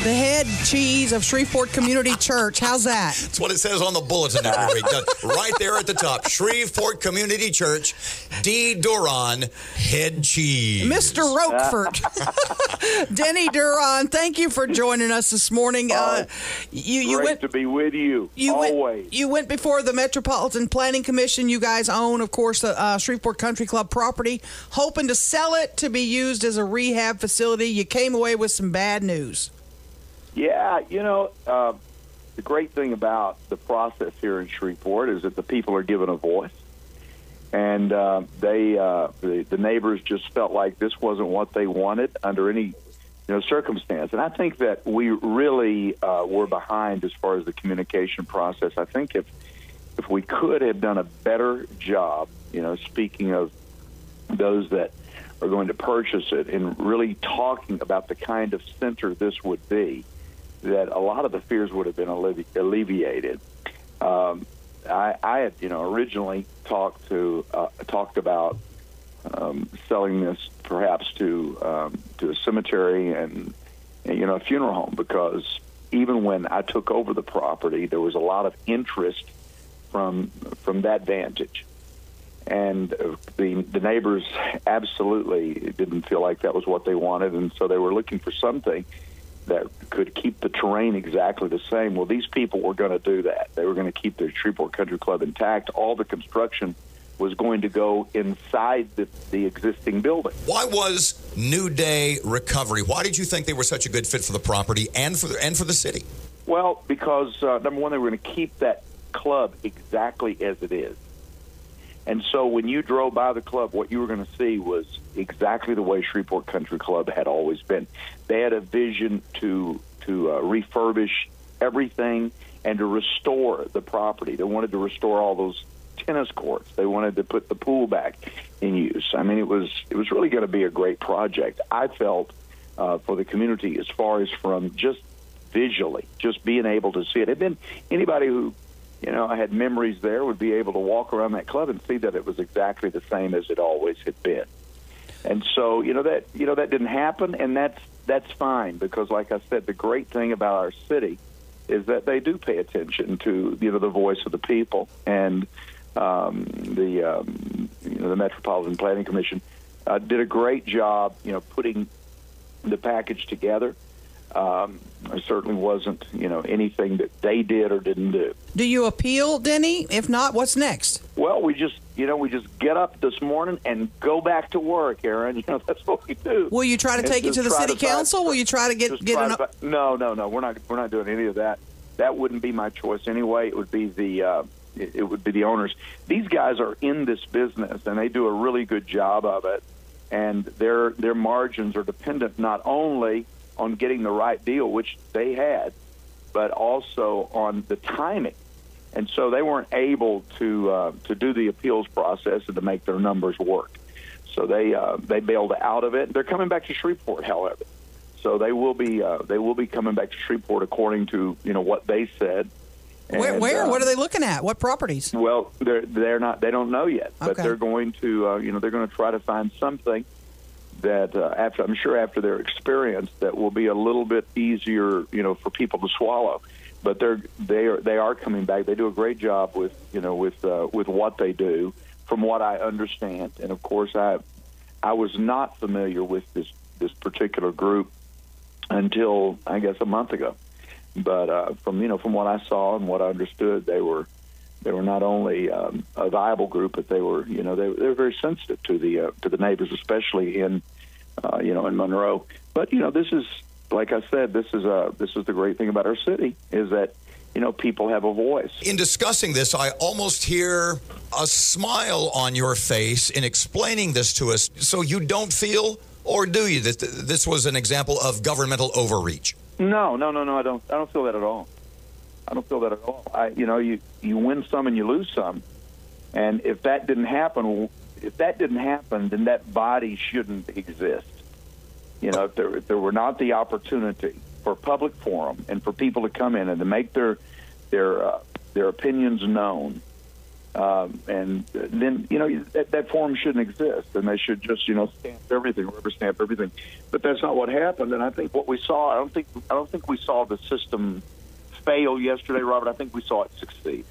The head cheese of Shreveport Community Church. How's that? That's what it says on the bulletin every week. Right there at the top. Shreveport Community Church, D. Duron, head cheese. Mr. Roquefort. Denny Duron, thank you for joining us this morning. You went to be with you always. You went before the Metropolitan Planning Commission. You guys own, of course, the Shreveport Country Club property, hoping to sell it to be used as a rehab facility. You came away with some bad news. Yeah, the great thing about the process here in Shreveport is that the people are given a voice, and the neighbors just felt like this wasn't what they wanted under any circumstance. And I think that we really were behind as far as the communication process. I think if we could have done a better job, speaking of those that are going to purchase it and really talking about the kind of center this would be, that a lot of the fears would have been alleviated. I had, originally talked about selling this perhaps to a cemetery and a funeral home, because even when I took over the property, there was a lot of interest from that vantage. And the neighbors absolutely didn't feel like that was what they wanted, and so they were looking for something that could keep the terrain exactly the same. Well, these people were going to do that. They were going to keep the Shreveport Country Club intact. All the construction was going to go inside the existing building. Why was New Day Recovery? Why did you think they were such a good fit for the property and for the city? Well, because number one, they were going to keep that club exactly as it is. And so when you drove by the club, what you were going to see was exactly the way Shreveport Country Club had always been. They had a vision to refurbish everything and to restore the property. They wanted to restore all those tennis courts. They wanted to put the pool back in use. I mean, it was really going to be a great project. I felt for the community, as far as from just visually, just being able to see it. It'd been anybody who I had memories there would be able to walk around that club and see that it was exactly the same as it always had been. And so, that didn't happen, and that's fine, because like I said, the great thing about our city is that they do pay attention to, the voice of the people. And the Metropolitan Planning Commission did a great job, putting the package together. It certainly wasn't, anything that they did or didn't do. Do you appeal, Denny? If not, what's next? Well, we just get up this morning and go back to work, Erin. That's what we do. Will you try to take it to the city council? Will you try to get No. We're not doing any of that. That wouldn't be my choice anyway. It would be the owners. These guys are in this business, and they do a really good job of it. And their margins are dependent not only on getting the right deal, which they had, but also on the timing. And so they weren't able to do the appeals process and to make their numbers work. So they bailed out of it. They're coming back to Shreveport, however. So they will be coming back to Shreveport according to what they said. And, where? What are they looking at? What properties? Well, they're not. They don't know yet, but they're going to they're going to try to find something that after their experience, that will be a little bit easier, for people to swallow. But they are coming back. They do a great job with what they do, from what I understand. And of course, I was not familiar with this particular group until I guess a month ago. But from what I saw and what I understood, they were not only a viable group, but they were very sensitive to the neighbors, especially in Monroe. But this is, like I said, this is the great thing about our city, is that people have a voice. In discussing this, I almost hear a smile on your face in explaining this to us. So you don't feel, or do you, that this was an example of governmental overreach? No, I don't feel that at all. I don't feel that at all. You win some and you lose some, and if that didn't happen, then that body shouldn't exist. If there were not the opportunity for public forum and for people to come in and to make their opinions known, And then, that form shouldn't exist, and they should just, stamp everything, rubber stamp everything. But that's not what happened. And I think what we saw, I don't think we saw the system fail yesterday, Robert. I think we saw it succeed.